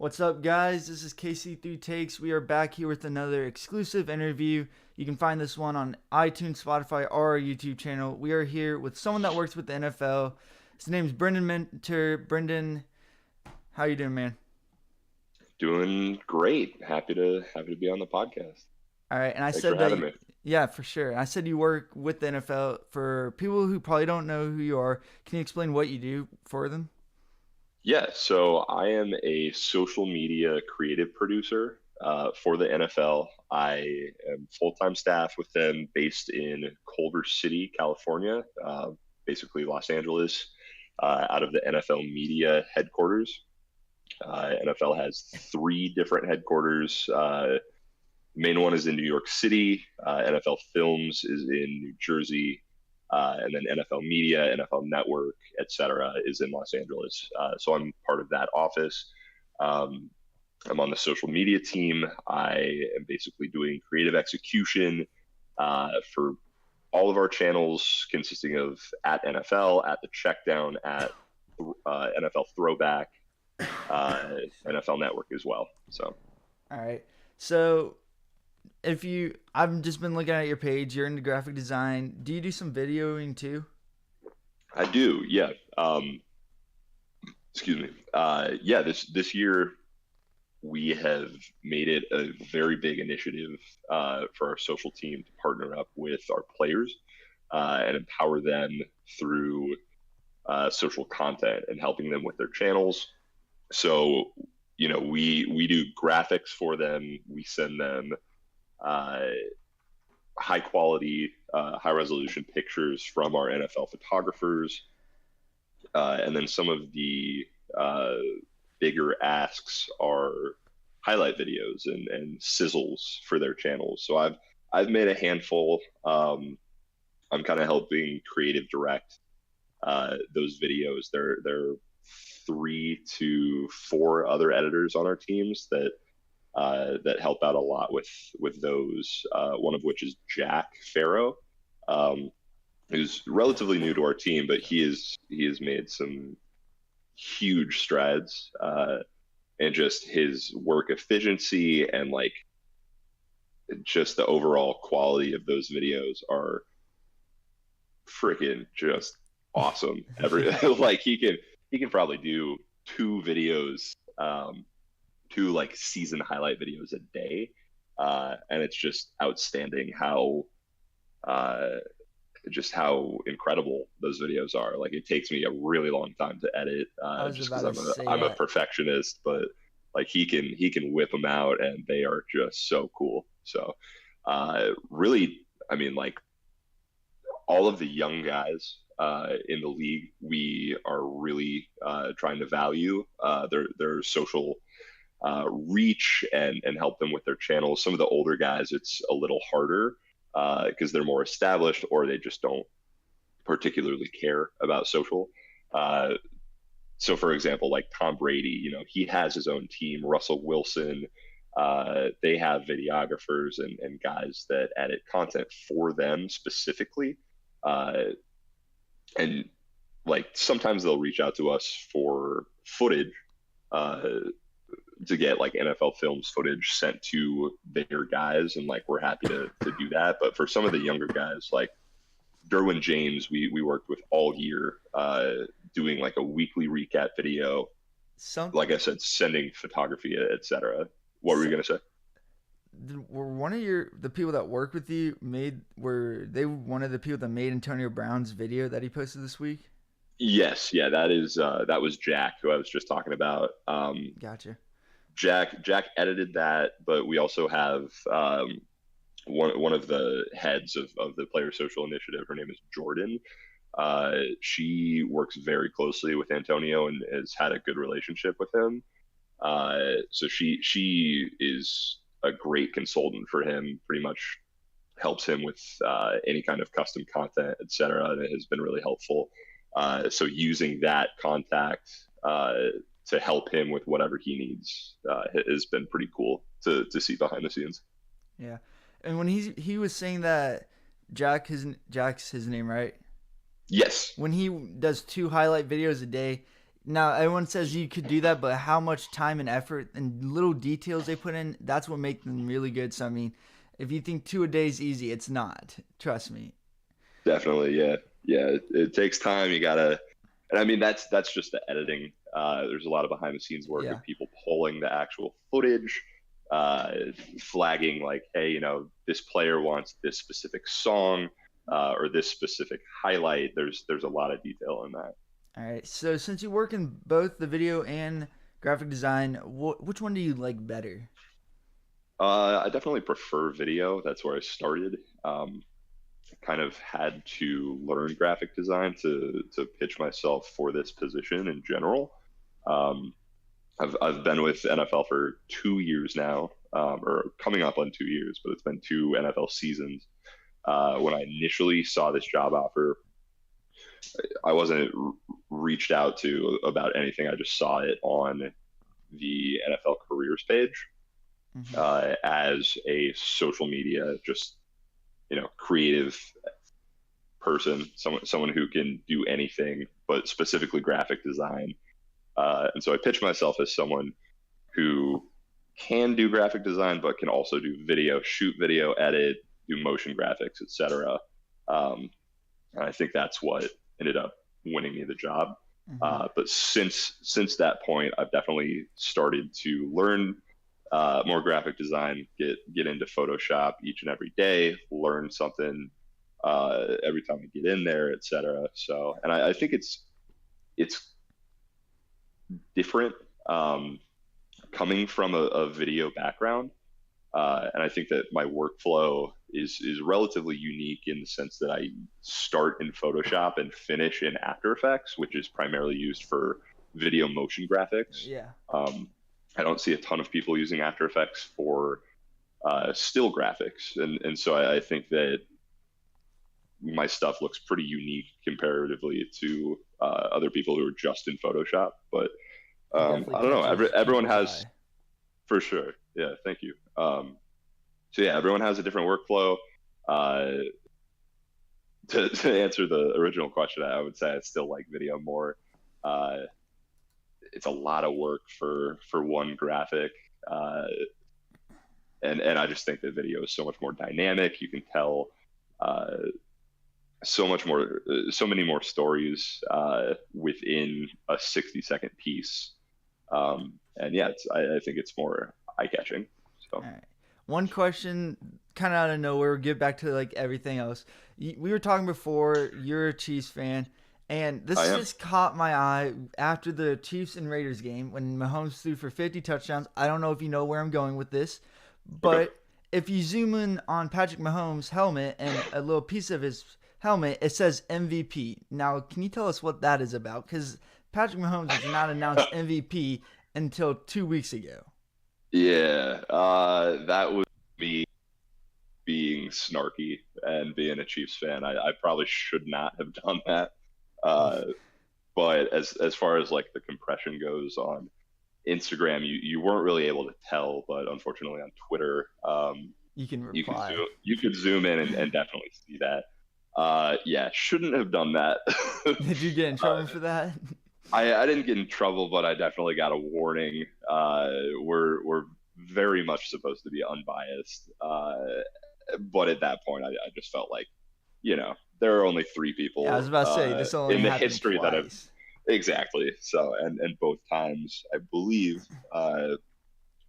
What's up, guys? This is KC3 Takes. We are back here with another exclusive interview. You can find this one on iTunes, Spotify, or our YouTube channel. We are here with someone that works with the NFL. His name's Brendan Mentor. Brendan, how you doing, man? Doing great. Happy to be on the podcast. All right, and I Thanks for said that, having me. yeah, for sure. I said you work with the NFL. For people who probably don't know who you are, can you explain what you do for them? Yeah, so I am a social media creative producer for the NFL. I am full-time staff with them based in Culver City, California, basically Los Angeles, out of the NFL media headquarters. NFL has three different headquarters. Main one is in New York City. NFL Films is in New Jersey, and then NFL Media, NFL Network, etc., is in Los Angeles. So I'm part of that office. Um, I'm on the social media team. I am basically doing creative execution for all of our channels, consisting of at NFL, at the Checkdown, at NFL Throwback, NFL Network as well. So All right. So if you I've just been looking at your page, you're into graphic design. Do you do some videoing too? I do, yeah. Excuse me. Yeah, this year we have made it a very big initiative for our social team to partner up with our players and empower them through social content and helping them with their channels. So, we do graphics for them. We send them uh, high quality, high resolution pictures from our NFL photographers. And then some of the uh, bigger asks are highlight videos and sizzles for their channels. So I've made a handful. I'm kind of helping creative direct those videos. There are 3 to 4 other editors on our teams that help out a lot with those. One of which is Jack Farrow, um, who's relatively new to our team, but he has made some huge strides, and just his work efficiency and like just the overall quality of those videos are freaking just awesome. Every like he can probably do 2 videos, two like season highlight videos a day, and it's just outstanding uh, how incredible those videos are. Like it takes me a really long time to edit, I was just about because to I'm a say I'm a that. perfectionist, but like he can whip them out, and they are just so cool. So, really, I mean, like all of the young guys in the league, we are really trying to value their social reach and help them with their channels. Some of the older guys, it's a little harder because they're more established or they just don't particularly care about social. Uh, so, for example, like Tom Brady, he has his own team. Russell Wilson, they have videographers and guys that edit content for them specifically. Uh, and like sometimes they'll reach out to us for footage, uh, to get like NFL Films footage sent to their guys, and like we're happy to do that. But for some of the younger guys, like Derwin James, we worked with all year, doing like a weekly recap video. Some, Like I said, sending photography, etc. What were you so, gonna say? were one of the people that work with you made were they one of the people that made Antonio Brown's video that he posted this week? Yes, yeah, that was Jack, who I was just talking about. Gotcha. Jack edited that, but we also have one of the heads of the Player Social Initiative. Her name is Jordan. She works very closely with Antonio and has had a good relationship with him. So she is a great consultant for him. Pretty much helps him with any kind of custom content, etc. And it has been really helpful. So using that contact to help him with whatever he needs has been pretty cool to see behind the scenes. Yeah, and when he was saying that Jack's his name, right? Yes. When he does 2 highlight videos a day, Now, everyone says you could do that, but how much time and effort and little details they put in, that's what makes them really good. So, I mean, if you think two a day is easy, it's not. Trust me. Definitely, yeah, yeah. It takes time. You gotta, and I mean that's just the editing. There's a lot of behind the scenes work Yeah. of people pulling the actual footage, uh, flagging like, hey, this player wants this specific song, or this specific highlight. There's a lot of detail in that. All right. So, since you work in both the video and graphic design, which one do you like better? I definitely prefer video. That's where I started. Kind of had to learn graphic design to pitch myself for this position in general. Um, I've been with NFL for 2 years now, or coming up on 2 years, but it's been two NFL seasons. When I initially saw this job offer, I wasn't reached out to about anything. I just saw it on the NFL careers page, Hmm. as a social media, just creative person, someone who can do anything, but specifically graphic design. And so I pitch myself as someone who can do graphic design, but can also do video, shoot video, edit, do motion graphics, etc. And I think that's what ended up winning me the job. Hmm. But since that point, I've definitely started to learn more graphic design, get into Photoshop each and every day, learn something every time I get in there, etc. So, and I think it's different, coming from a video background. And I think that my workflow is relatively unique in the sense that I start in Photoshop and finish in After Effects, which is primarily used for video motion graphics. Yeah. Um, I don't see a ton of people using After Effects for still graphics, and so I think that my stuff looks pretty unique comparatively to other people who are just in Photoshop. But It definitely I don't know. catches Everyone people's has, eye. for sure. Yeah, thank you. So yeah, everyone has a different workflow. Uh, to answer the original question, I would say I still like video more. Uh, it's a lot of work for one graphic, uh, and I just think that video is so much more dynamic. You can tell uh, so much more, so many more stories within a 60-second piece. And yeah, I think it's more eye catching. All So right. One question, kind of out of nowhere. Get back to like everything else. We were talking before. You're a Chiefs fan, and I this am. just caught my eye after the Chiefs and Raiders game when Mahomes threw for 50 touchdowns. I don't know if you know where I'm going with this, Okay. but if you zoom in on Patrick Mahomes' helmet and a little piece of his helmet, it says MVP. Now, can you tell us what that is about? Because Patrick Mahomes was not announced MVP until 2 weeks ago. Yeah, that was me being snarky and being a Chiefs fan. I probably should not have done that. Uh, but as far as like the compression goes on Instagram, you weren't really able to tell, but unfortunately on Twitter, You can you could reply. zoom in and definitely see that. Yeah, shouldn't have done that. Did you get in uh, trouble for that? I didn't get in trouble, but I definitely got a warning. We're very much supposed to be unbiased, but at that point, I just felt like, there are only three Yeah, I was people about to say this only in the happened history that have twice. exactly. So, and both times, I believe,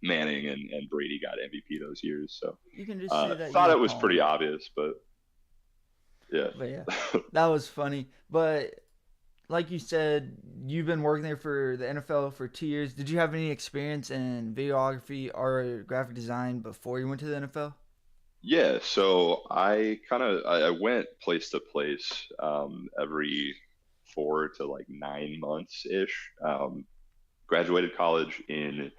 Manning and Brady got MVP those years. So, You can just say that you thought were it was calling pretty it. obvious, but yeah. But yeah, that was funny. But like you said, you've been working there for the NFL for 2 years. Did you have any experience in videography or graphic design before you went to the NFL? Yeah, so I went place to place, every 4 to like 9 months ish. Graduated college in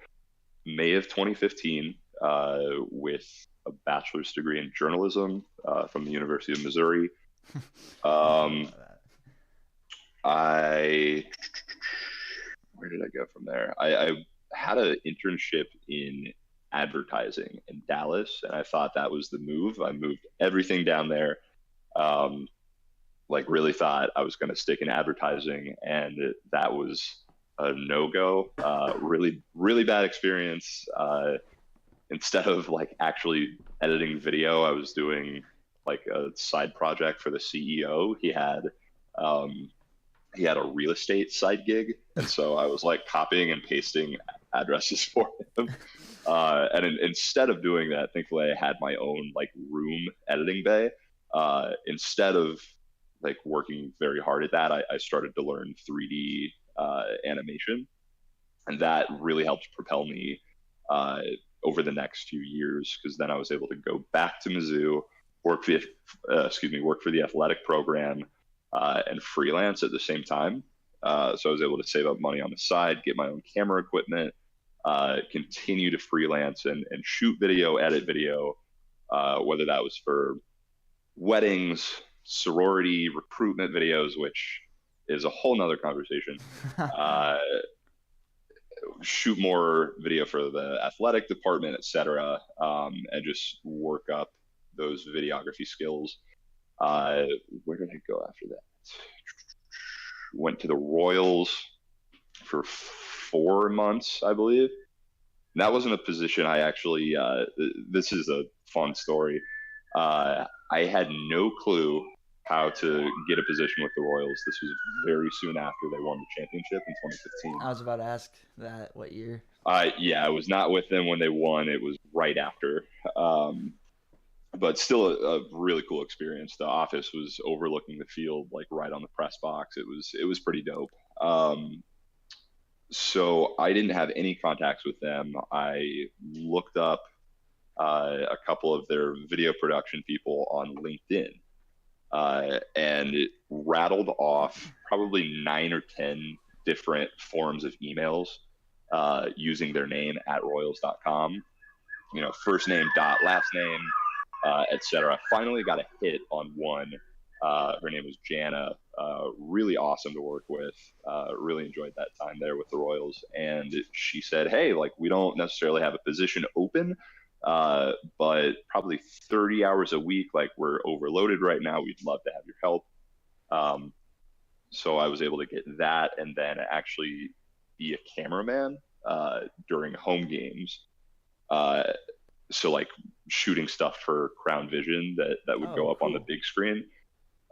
May of 2015 with a bachelor's degree in journalism from the University of Missouri. I heard Um, about that. I Where did I go from there? I had an internship in advertising in Dallas, and I thought that was the move. I moved everything down there. Like really thought I was going to stick in advertising, and that was a no-go. Really, really bad experience. Instead of like actually editing video, I was doing like a side project for the CEO. Um, he had a real estate side gig, and so I was like copying and pasting addresses for him. Instead of doing that, thankfully I had my own like room editing bay. Instead of like working very hard at that, I started to learn 3D animation, and that really helped propel me uh, over the next few years, because then I was able to go back to Mizzou, work for the athletic program, and freelance at the same time. So I was able to save up money on the side, get my own camera equipment, continue to freelance and shoot video, edit video, whether that was for weddings, sorority, recruitment videos, which is a whole nother conversation. Uh, Shoot more video for the athletic department, etc., and just work up those videography skills. Where did I go after that? Went to the Royals for 4 months, I believe. And that wasn't a position I actually. This is a fun story. I had no clue how to get a position with the Royals. This was very soon after they won the championship in 2015. I was about to ask that. What year? Yeah, I was not with them when they won. It was right after. But still a really cool experience. The office was overlooking the field, like right on the press box. It was pretty dope. So I didn't have any contacts with them. I looked up a couple of their video production people on LinkedIn, and it rattled off probably 9 or 10 different forms of emails using their name at royals.com. First name dot last name, etc. Finally got a hit on one. Her name was Jana. Really awesome to work with. Really enjoyed that time there with the Royals. And she said, "Hey, like we don't necessarily have a position open, but probably 30 hours a week. Like we're overloaded right now. We'd love to have your help." So I was able to get that, and then actually be a cameraman during home games. So like shooting stuff for Crown Vision that would go up on the big screen.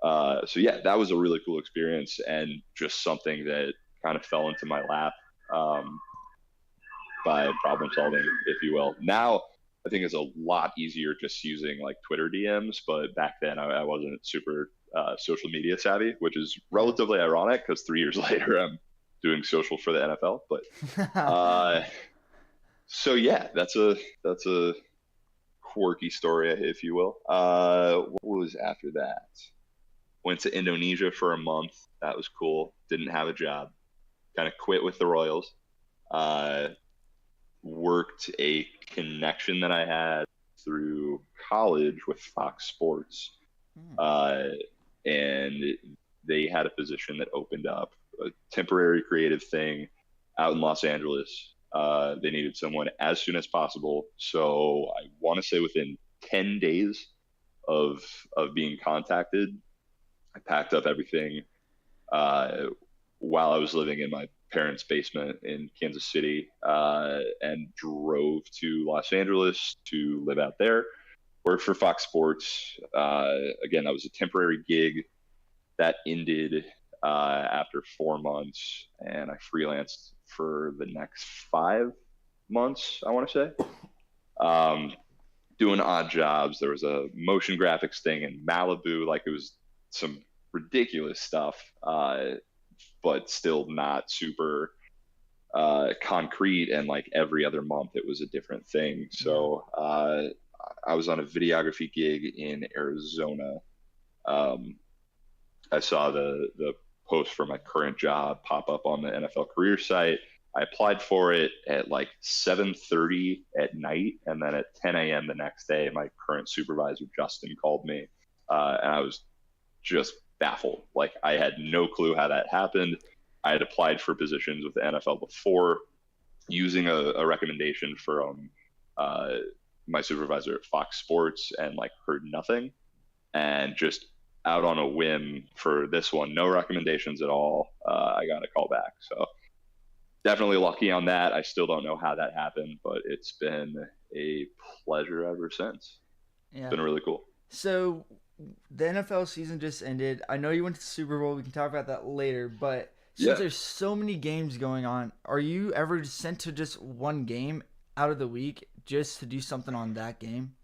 So yeah, that was a really cool experience, and just something that kind of fell into my lap by problem solving, if you will. Now I think it's a lot easier just using like Twitter DMs, but back then I wasn't super social media savvy, which is relatively ironic because 3 years later I'm doing social for the NFL. But so yeah, that's a quirky story, if you will. What was after that? Went to Indonesia for a month. That was cool. Didn't have a job. Kind of quit with the Royals. Worked a connection that I had through college with Fox Sports. And they had a position that opened up, a temporary creative thing out in Los Angeles. They needed someone as soon as possible. So I want to say within 10 days of being contacted, I packed up everything while I was living in my parents' basement in Kansas City, and drove to Los Angeles to live out there. Worked for Fox Sports. Again, that was a temporary gig that ended after 4 months, and I freelanced for the next 5 months, I want to say. Doing odd jobs. There was a motion graphics thing in Malibu. Like it was some ridiculous stuff, but still not super concrete. And like every other month, it was a different thing. So I was on a videography gig in Arizona. I saw the post for my current job pop up on the NFL career site. I applied for it at like 7:30 at night, and then at 10 a.m. the next day, my current supervisor Justin called me, and I was just baffled. Like I had no clue how that happened. I had applied for positions with the NFL before, using a recommendation from my supervisor at Fox Sports, and like heard nothing, and just out on a whim for this one, no recommendations at all. I got a call back. So definitely lucky on that. I still don't know how that happened, but it's been a pleasure ever since. It's Yeah. been really cool. So the NFL season just ended. I know you went to the Super Bowl. We can talk about that later. But since Yeah, there's so many games going on, are you ever sent to just one game out of the week just to do something on that game?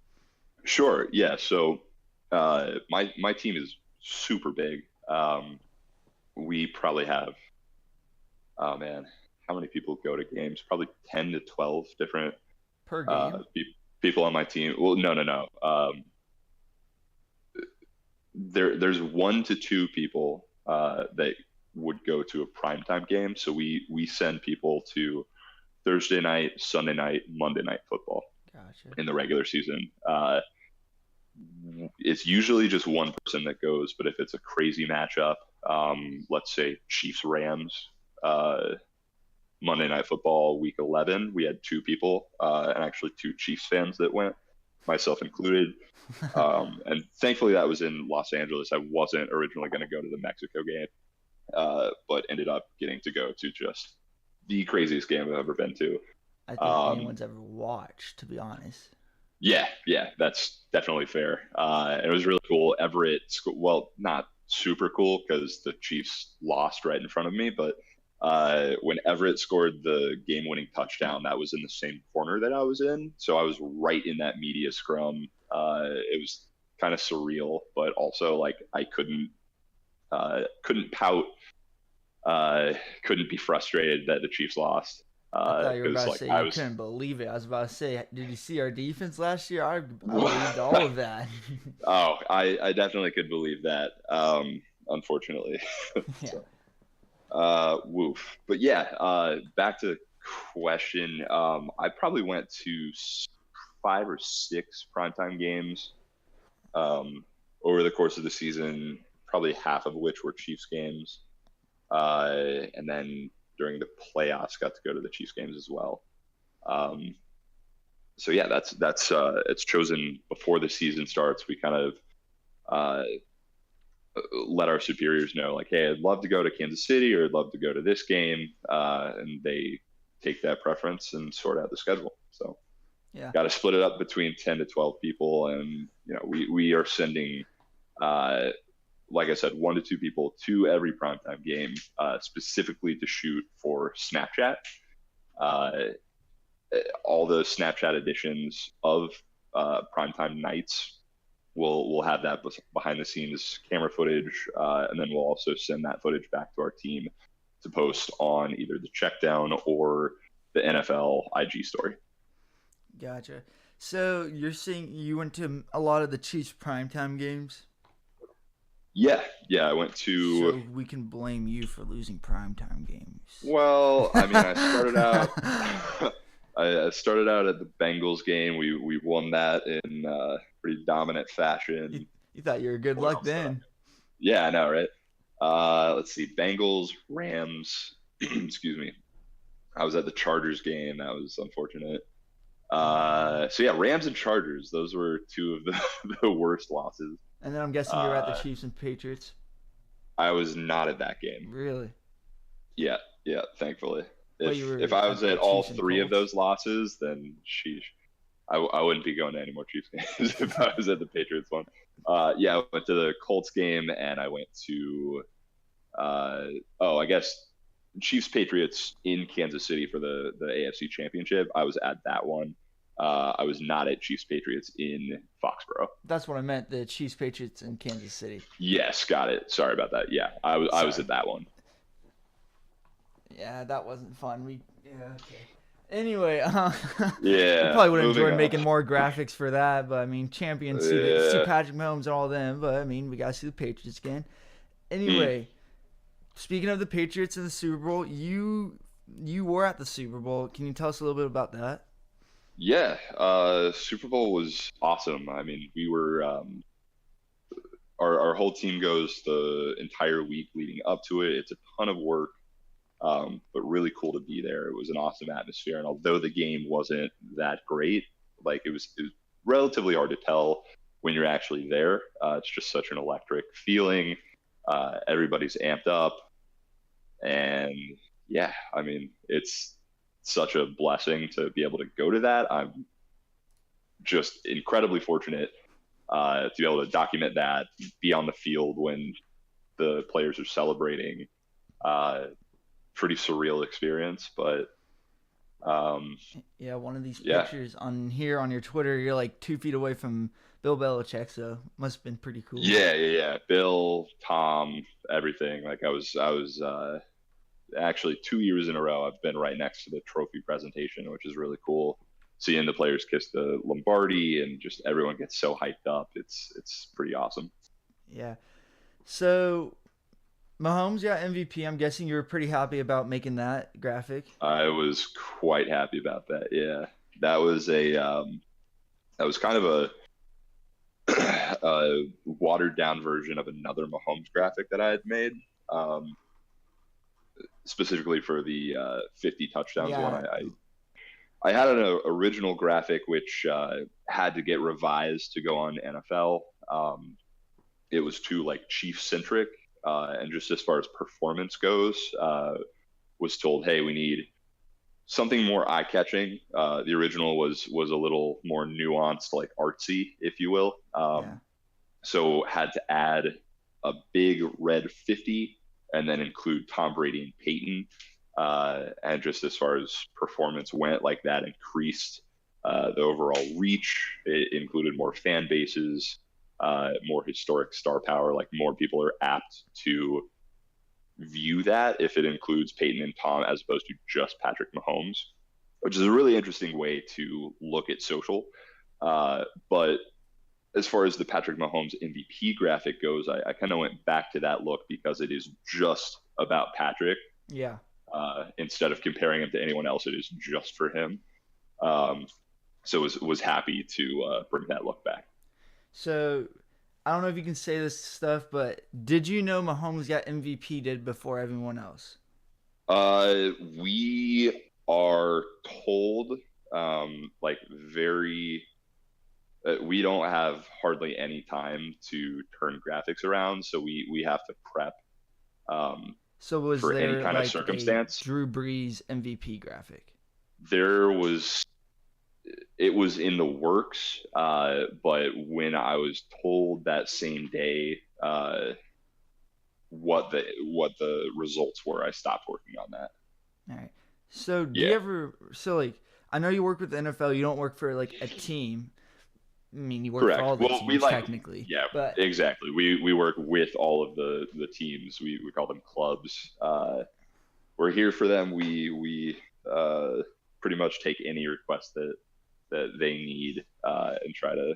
sure. Yeah. So my team is super big. We probably have, oh man, how many people go to games? Probably 10 to 12 different Per uh, game? pe- people on my team. Well, no, no, no. There's 1 to 2 people that would go to a primetime game. So we send people to Thursday night, Sunday night, Monday night football Gotcha. in the regular season. It's usually just one person that goes, but if it's a crazy matchup, let's say Chiefs Rams, Monday Night Football Week 11, we had 2 people, and actually 2 Chiefs fans that went, myself included. And thankfully, that was in Los Angeles. I wasn't originally going to go to the Mexico game, but ended up getting to go to just the craziest game I've ever been to. I think Um, anyone's ever watched, to be honest. yeah, yeah, that's definitely fair. And it was really cool. Well, not super cool because the Chiefs lost right in front of me, but when Everett scored the game-winning touchdown, that was in the same corner that I was in, so I was right in that media scrum. It was kind of surreal, but also like I couldn't pout, couldn't be frustrated that the Chiefs lost I thought you were because about to like say I you was. couldn't believe it. I was about to say, did you see our defense last year? I believed all of that. Oh, I definitely could believe that. Unfortunately. Yeah. So, woof. But yeah, back to the question. I probably went to 5 or 6 primetime games over the course of the season, probably half of which were Chiefs games. And then during the playoffs, got to go to the Chiefs games as well. Um, so yeah, that's it's chosen before the season starts. We kind of uh, let our superiors know, like, hey, I'd love to go to Kansas City or I'd love to go to this game, and they take that preference and sort out the schedule. So Yeah. got to split it up between 10 to 12 people, and we are sending, uh, like I said, 1 to 2 people to every primetime game, specifically to shoot for Snapchat. Uh, all the Snapchat editions of primetime nights we'll have that behind the scenes camera footage, and then we'll also send that footage back to our team to post on either the check down or the NFL IG story. Gotcha. So you're saying you went to a lot of the Chiefs primetime games, Yeah, yeah, I went to. so we can blame you for losing primetime games. Well, I mean, I started out. I started out at the Bengals game. We won that in pretty dominant you, fashion. you thought you were good What luck else? then. Yeah, I know, right? Let's see, Bengals, Rams. Excuse me. I was at the Chargers game. That was unfortunate. So yeah, Rams and Chargers. Those were 2 of the worst losses. And then I'm guessing you were at the Uh, Chiefs and Patriots. I was not at that game. Really? Yeah, yeah. Thankfully, But you if were I was at the at all Chiefs and 3 of Colts. those losses, then sheesh, I wouldn't be going to any more Chiefs games if I was at the Patriots one. Yeah, I went to the Colts game and I went to uh, I guess Chiefs Patriots in Kansas City for the AFC Championship. I was at that one. I was not at Chiefs Patriots in Foxborough. That's what I meant. The Chiefs Patriots in Kansas City. Yes, got it. Sorry about that. Yeah, I was Sorry. at that one. Yeah, that wasn't fun. Okay. Anyway, we Yeah, probably would have moving enjoyed on. making more graphics for that, but I mean, champions see Yeah. Patrick Mahomes and all them, but I mean, we gotta see the Patriots again. Mm. Anyway, speaking of the Patriots and the Super Bowl, you were at the Super Bowl. Can you tell us a little bit about that? Yeah, Super Bowl was awesome. I mean, we were our whole team goes the entire week leading up to it. It's a ton of work, but really cool to be there. It was an awesome atmosphere, and although the game wasn't that great, like it was relatively hard to tell when you're actually there. It's just such an electric feeling. Everybody's amped up, and yeah, I mean, it's such a blessing to be able to go to that. I'm just incredibly fortunate to be able to document that, be on the field when the players are celebrating. Uh, Pretty surreal experience, but um, Yeah, one of these yeah, pictures on here on your Twitter, you're like 2 feet away from Bill Belichick, so must have been pretty cool. yeah. Bill, Tom, everything. Like I was actually 2 years in a row. I've been right next to the trophy presentation, which is really cool. Seeing the players kiss the Lombardi and just everyone gets so hyped up. It's pretty awesome. Yeah. So Mahomes got MVP. I'm guessing you were pretty happy about making that graphic. I was quite happy about that. Yeah, that was that was kind of a watered down version of another Mahomes graphic that I had made, um, specifically for the 50 touchdowns one. Yeah. I had an original graphic which had to get revised to go on NFL. It was too like Chief centric, and just as far as performance goes, was told, hey, we need something more eye catching. The original was a little more nuanced, like artsy, if you will. Yeah. So had to add a big red 50 and then include Tom Brady and Peyton. And just as far as performance went, like that increased the overall reach. It included more fan bases, more historic star power. Like more people are apt to view that if it includes Peyton and Tom as opposed to just Patrick Mahomes, which is a really interesting way to look at social. But as far as the Patrick Mahomes MVP graphic goes, I kind of went back to that look because it is just about Patrick. Yeah. Instead of comparing him to anyone else, it is just for him. Um, so was happy to bring that look back. So I don't know if you can say this stuff, but did you know Mahomes got MVP did before everyone else? We are told, like very we don't have hardly any time to turn graphics around, so we have to prep um, So was for any there kind of like a circumstance. Drew Brees MVP graphic? There was it was in the works, but when I was told that same day what the results were, I stopped working on that. All right. So do you Yeah, ever like I know you work with the NFL, you don't work for like a team. I mean, you work for correct. all the Well, we teams like technically, yeah, but exactly. We work with all of the teams. We call them clubs. We're here for them. We pretty much take any request that they need and try to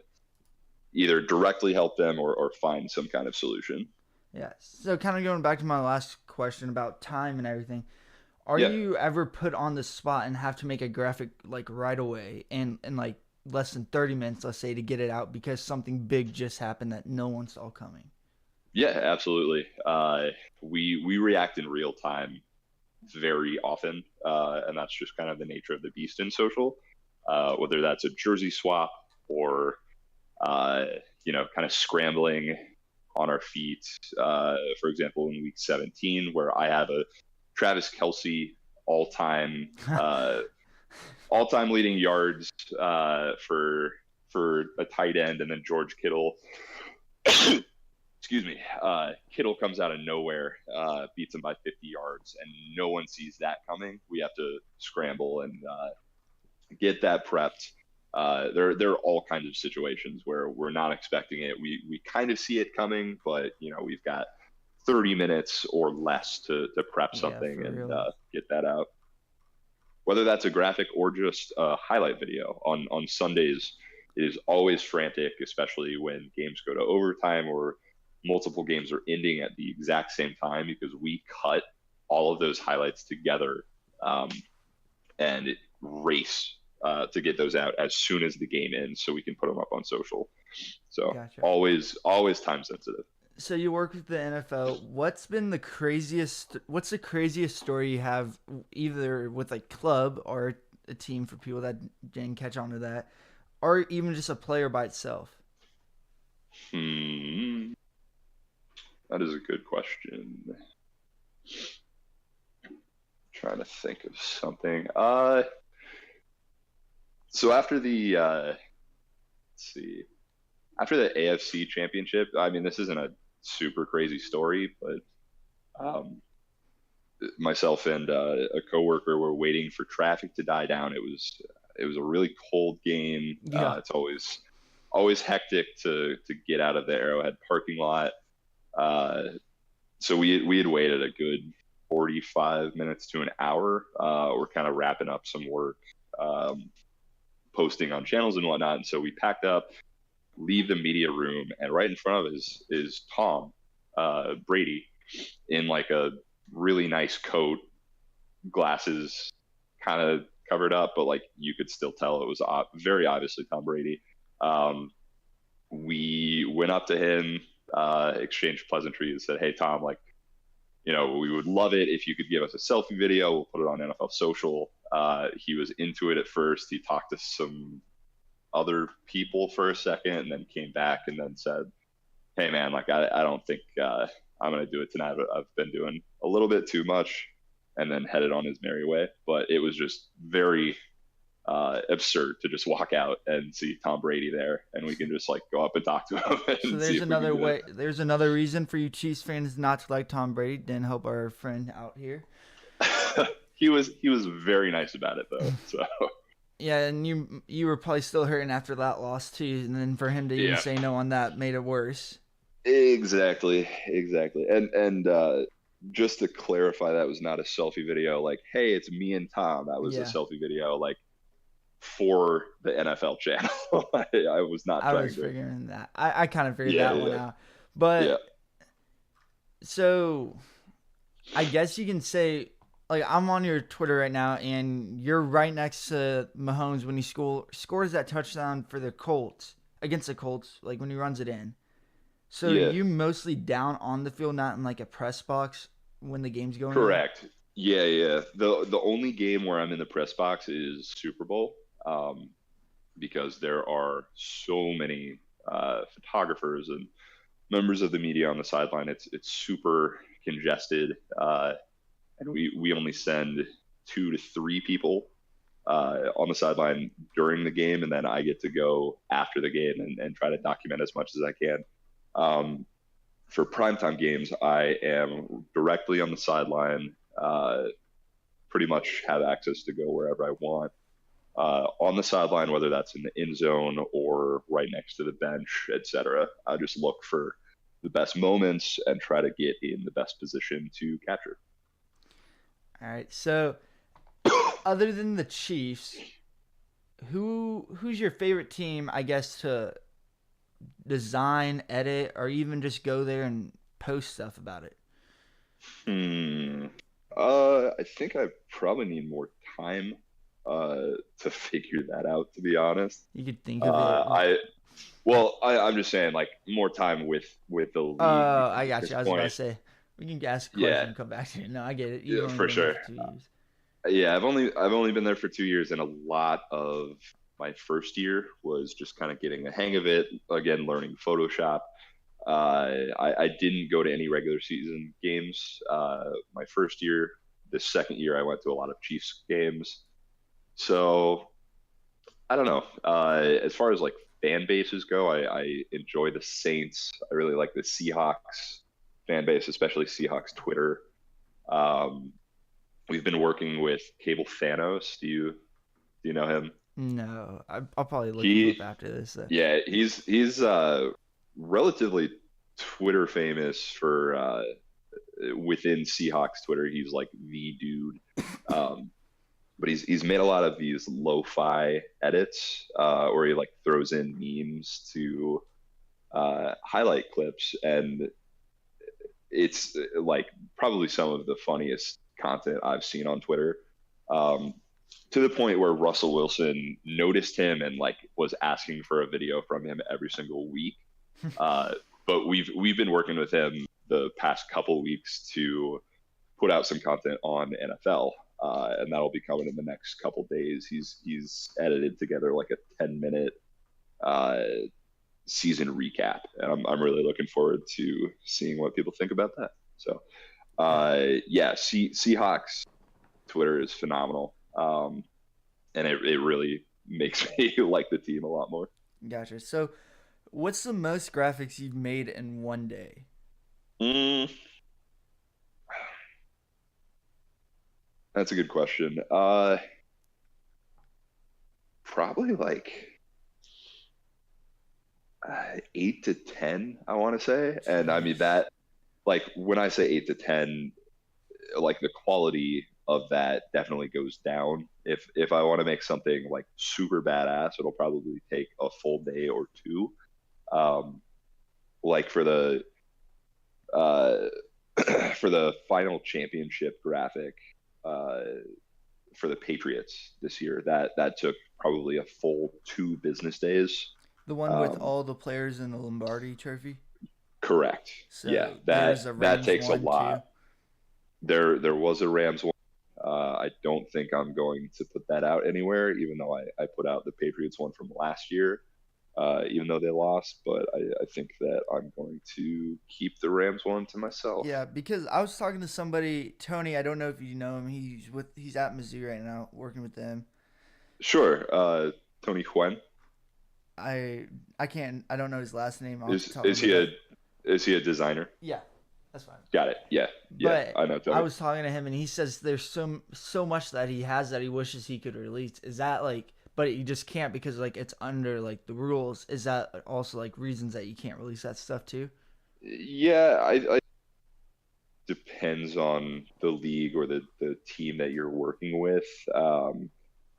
either directly help them or find some kind of solution. yeah. So kind of going back to my last question about time and everything. Are Yeah, you ever put on the spot and have to make a graphic like right away and in like less than 30 minutes, let's say, to get it out because something big just happened that no one saw coming? yeah, absolutely. We react in real time very often, and that's just kind of the nature of the beast in social. Whether that's a jersey swap or uh, kind of scrambling on our feet. For example, in week 17, where I have a Travis Kelsey all time all time leading yards for a tight end, and then George Kittle. Excuse me. Kittle comes out of nowhere, beats him by 50 yards, and no one sees that coming. We have to scramble and get that prepped. There are all kinds of situations where we're not expecting it. We kind of see it coming, but we've got 30 minutes or less to prep Yeah, something for and real. get that out. Whether that's a graphic or just a highlight video on Sundays, it is always frantic, especially when games go to overtime or multiple games are ending at the exact same time because we cut all of those highlights together um, and race to get those out as soon as the game ends so we can put them up on social. So Gotcha. always time sensitive. So you work with the NFL. What's the craziest story you have either with a club or a team for people that didn't catch on to that, or even just a player by itself? That is a good question. Trying to think of something. So after the let's see, after the AFC Championship, I mean, this isn't a super crazy story, but um, myself and a coworker were waiting for traffic to die down. It was a really cold game. Yeah. It's always hectic to get out of the Arrowhead parking lot. Uh, so we had waited a good 45 minutes to an hour. We're kind of wrapping up some work, posting on channels and whatnot. And so we packed up, leave the media room, and right in front of us is Tom Brady in like a really nice coat, glasses kind of covered up, but like you could still tell it was very obviously Tom Brady. We went up to him, exchanged pleasantries, said, "Hey Tom, like, we would love it if you could give us a selfie video. We'll put it on NFL social." He was into it at first. He talked to some other people for a second and then came back and then said, "Hey man, like I don't think I'm gonna do it tonight. I've been doing a little bit too much," and then headed on his merry way. But it was just very absurd to just walk out and see Tom Brady there, and we can just like go up and talk to him. And So see there's if another way. There's another reason for you Chiefs fans not to like Tom Brady. Didn't help our friend out here. He was very nice about it though. So Yeah, and you were probably still hurting after that loss too, and then for him to even say no on that made it worse. Exactly. And just to clarify, that was not a selfie video. Like, hey, it's me and Tom. That was a selfie video. Like, for the NFL channel. I was not I trying was to. figuring that. I kind of figured that one out. But so I guess you can say, like, I'm on your Twitter right now, and you're right next to Mahomes when he scores that touchdown for the Colts, against the Colts, like when he runs it in. So you mostly down on the field, not in like a press box when the game's going on? Correct. Yeah. The only game where I'm in the press box is Super Bowl, because there are so many photographers and members of the media on the sideline. It's super congested, and we only send 2 to 3 people on the sideline during the game, and then I get to go after the game and try to document as much as I can. For primetime games, I am directly on the sideline, pretty much have access to go wherever I want. On the sideline, whether that's in the end zone or right next to the bench, etc. I just look for the best moments and try to get in the best position to capture. All right. So, other than the Chiefs, who's your favorite team, I guess, to design, edit, or even just go there and post stuff about it? I think I probably need more time to figure that out, to be honest. You could think of it. I'm just saying, like, more time with the league. Oh, I got you. I was about to say, we can ask a question and come back to it. No, I get it. Yeah, for sure. Yeah, I've only been there for 2 years, and a lot of my first year was just kind of getting the hang of it. Again, learning Photoshop. I didn't go to any regular season games my first year. The second year, I went to a lot of Chiefs games. So I don't know. As far as like fan bases go, I enjoy the Saints. I really like the Seahawks fan base, especially Seahawks Twitter. We've been working with Cable Thanos. Do you know him? No, I'll probably look him up after this. Yeah, he's relatively Twitter famous for within Seahawks Twitter. He's like the dude. But he's made a lot of these lo-fi edits where he like throws in memes to highlight clips, and it's like probably some of the funniest content I've seen on Twitter. To the point where Russell Wilson noticed him and like was asking for a video from him every single week. But we've been working with him the past couple weeks to put out some content on NFL. And that'll be coming in the next couple days. He's edited together like a 10-minute season recap, and I'm really looking forward to seeing what people think about that. So, Seahawks Twitter is phenomenal. And it really makes me like the team a lot more. Gotcha. So, what's the most graphics you've made in one day? Mm, that's a good question. Probably like 8 to 10, I want to say. And I mean Jeez. that, like when I say 8 to 10, like the quality of that definitely goes down. If I want to make something like super badass, it'll probably take a full day or two. Um, like uh, for the final championship graphic uh, for the Patriots this year, that took probably a full 2 business days. The one with Um, all the players in the Lombardi Trophy. correct. Yeah, So that there's a that Rams takes a one too. lot. There was a Rams one. I don't think I'm going to put that out anywhere, even though I put out the Patriots one from last year, even though they lost. But I think that I'm going to keep the Rams one to myself. Yeah, because I was talking to somebody, Tony. I don't know if you know him. He's at Mizzou right now, working with them. Sure. Tony Huen I I can't. I don't know his last name off the is top of is my he a head. is he a designer? Yeah, that's fine. Got it. Yeah, yeah. But I know I Tony. was talking to him, and he says there's so much that he has that he wishes he could release. Is that like? But you just can't because like it's under like the rules. Is that also like reasons that you can't release that stuff too? Yeah, I depends on the league or the team that you're working with.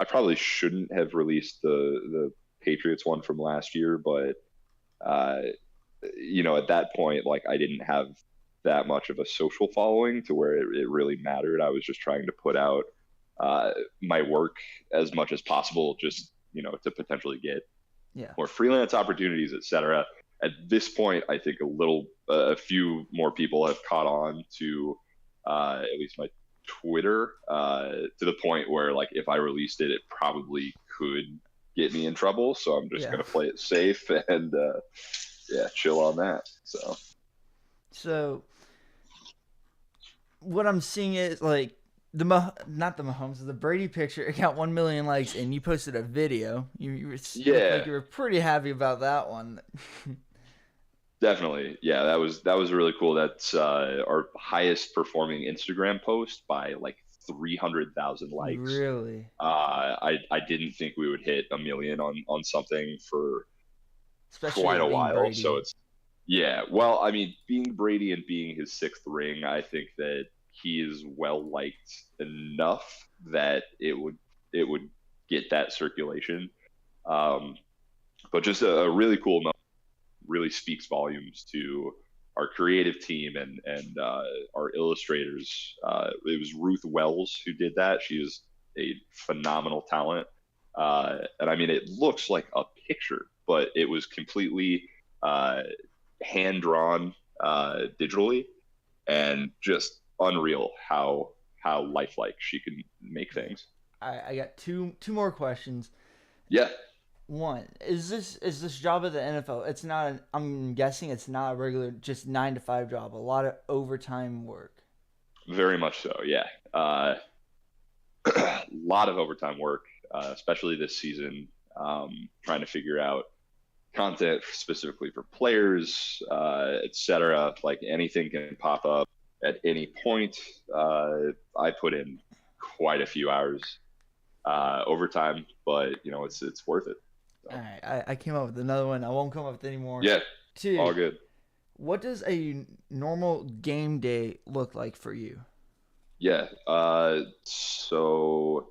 I probably shouldn't have released the Patriots one from last year, but uh, at that point, like I didn't have that much of a social following to where it really mattered. I was just trying to put out uh, my work as much as possible, just to potentially get Yeah. more freelance opportunities, etc. At this point, I think a few more people have caught on to at least my Twitter to the point where, like, if I released it, it probably could get me in trouble. So I'm just Yeah. gonna play it safe and yeah, chill on that. So So what I'm seeing is like not the Mahomes, the Brady picture. It got 1 million likes, and you posted a video. You looked like yeah, you were pretty happy about that one. definitely. Yeah, that was really cool. That's our highest performing Instagram post by like 300,000 likes. Really, I didn't think we would hit 1 million on something for especially quite a it being while. So Brady. it's yeah. Well, I mean, being Brady and being his sixth ring, I think that he is well liked enough that it would get that circulation. Um, but just a really cool moment, really speaks volumes to our creative team and our illustrators. It was Ruth Wells who did that. She is a phenomenal talent, and I mean, it looks like a picture, but it was completely uh, hand drawn digitally, and just unreal how lifelike she can make Yeah, things. I got two more questions. Yeah, One is this job at the NFL? It's not. I'm guessing it's not a regular just 9 to 5 job. A lot of overtime work. very much so. Yeah, a lot of overtime work, especially this season, trying to figure out content specifically for players, etc. Like anything can pop up at any point. I put in quite a few hours overtime, but it's worth it. All So right, I came up with another one. I won't come up with any more. yeah, all Two. good. What does a normal game day look like for you? Yeah. So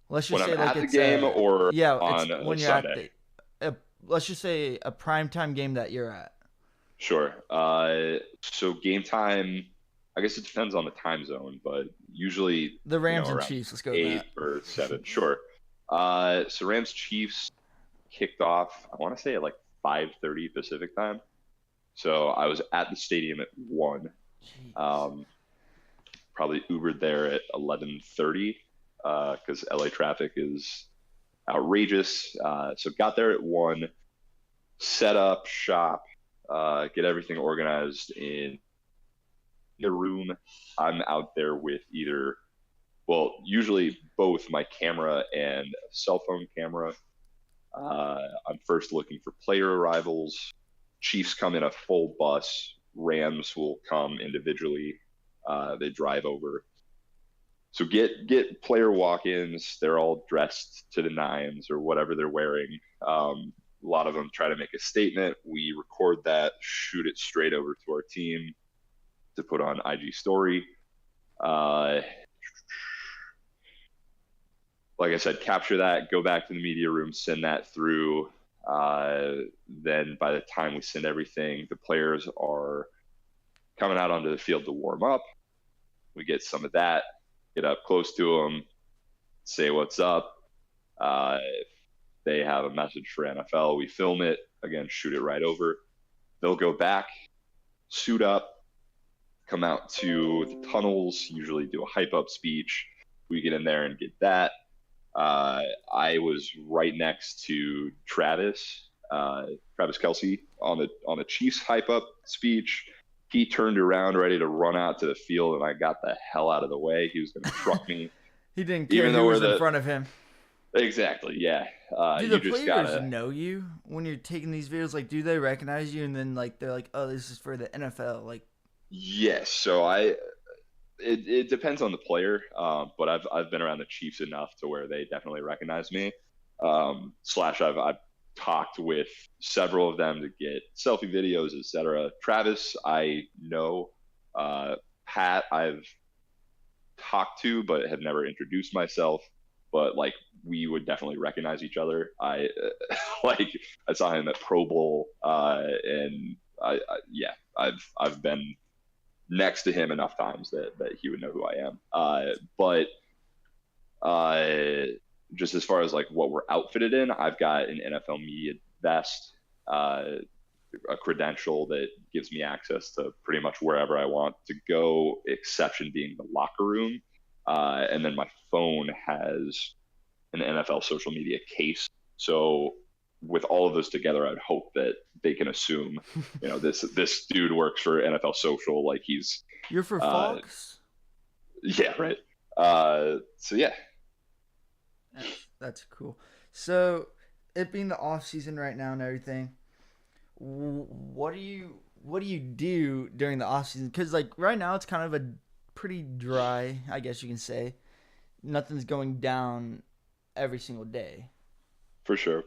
Let's when just I'm say like at the it's game a or yeah, it's on a when you're at Sunday, the let's just say a primetime game that you're at. sure. So game time, I guess it depends on the time zone, but usually, The Rams and around Chiefs. Let's go with 8 that. or 7. Sure. So Rams Chiefs kicked off, I want to say at like 5:30 Pacific time. So I was at the stadium at 1. Jeez. Um, probably Ubered there at 11:30 because LA traffic is outrageous. So got there at 1, set up shop, get everything organized in the room. I'm out there with either well, usually both my camera and cell phone camera. I'm first looking for player arrivals. Chiefs come in a full bus. Rams will come individually. They drive over. So get player walk-ins. They're all dressed to the nines or whatever they're wearing. A lot of them try to make a statement. We record that, shoot it straight over to our team to put on IG story. Like I said, capture that, go back to the media room, send that through. Then by the time we send everything, the players are coming out onto the field to warm up. We get some of that, get up close to them, say what's up. If they have a message for NFL, we film it, again, shoot it right over. They'll go back, suit up, come out to the tunnels, usually do a hype up speech. We get in there and get that. I was right next to Travis Kelce on the Chiefs hype up speech. He turned around ready to run out to the field, and I got the hell out of the way. He was going to truck me. He didn't care who was in front of him. Exactly, yeah. Do the players know you when you're taking these videos? Like, do they recognize you? And then, like, they're like, "Oh, this is for the NFL." Like, yes. So it depends on the player, but I've been around the Chiefs enough to where they definitely recognize me. I've talked with several of them to get selfie videos, etc. Travis, I know. Pat, I've talked to, but have never introduced myself. But like, we would definitely recognize each other. I saw him at Pro Bowl, and I've been next to him enough times that he would know who I am. But just as far as like what we're outfitted in, I've got an NFL media vest, a credential that gives me access to pretty much wherever I want to go, exception being the locker room. And then my phone has an NFL social media case. So with all of those together, I'd hope that they can assume, this dude works for NFL Social, like you're for Fox. Yeah, right. So yeah, that's cool. So it being the off season right now and everything, what do you do during the off season? Because like right now it's kind of a pretty dry, I guess you can say. Nothing's going down every single day. For sure.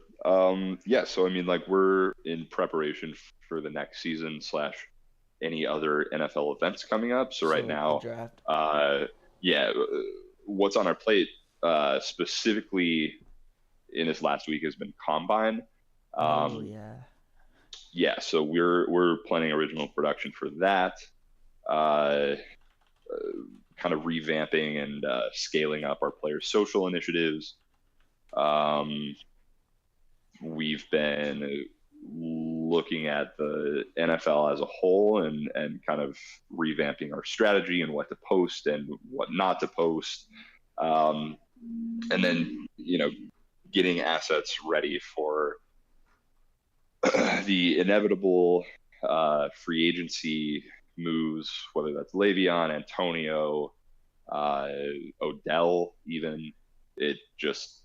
Yeah, so I mean, like, we're in preparation for the next season / any other NFL events coming up. So right now, draft. What's on our plate specifically in this last week has been Combine. Yeah, so we're planning original production for that. Kind of revamping and scaling up our players' social initiatives. We've been looking at the NFL as a whole and kind of revamping our strategy and what to post and what not to post. And then, getting assets ready for the inevitable free agency moves, whether that's Le'Veon, Antonio, Odell, even. It just,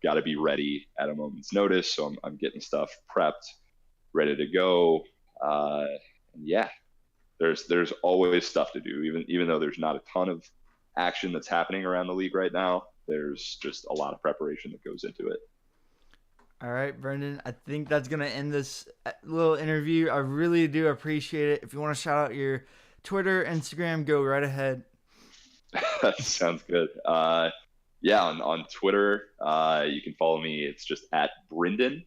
got to be ready at a moment's notice. So I'm getting stuff prepped, ready to go. Yeah, there's always stuff to do, even though there's not a ton of action that's happening around the league right now. There's just a lot of preparation that goes into it. All right, Brendan, I think that's going to end this little interview. I really do appreciate it. If you want to shout out your Twitter, Instagram, go right ahead. Sounds good. On Twitter, you can follow me. It's just at Bryndon,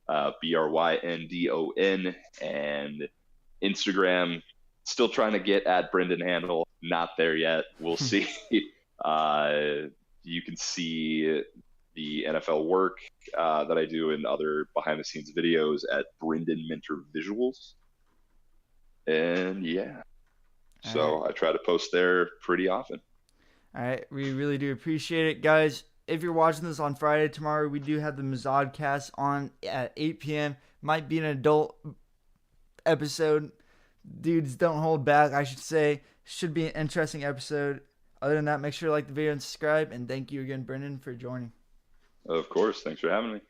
Bryndon, and Instagram, still trying to get at Bryndon handle. Not there yet. We'll see. You can see the NFL work that I do and other behind-the-scenes videos at Bryndon Minter Visuals. And yeah, so I try to post there pretty often. All right, we really do appreciate it, guys. If you're watching this on Friday, tomorrow we do have the Mazodcast on at 8 p.m. Might be an adult episode. Dudes, don't hold back, I should say. Should be an interesting episode. Other than that, make sure to like the video and subscribe. And thank you again, Brendan, for joining. Of course. Thanks for having me.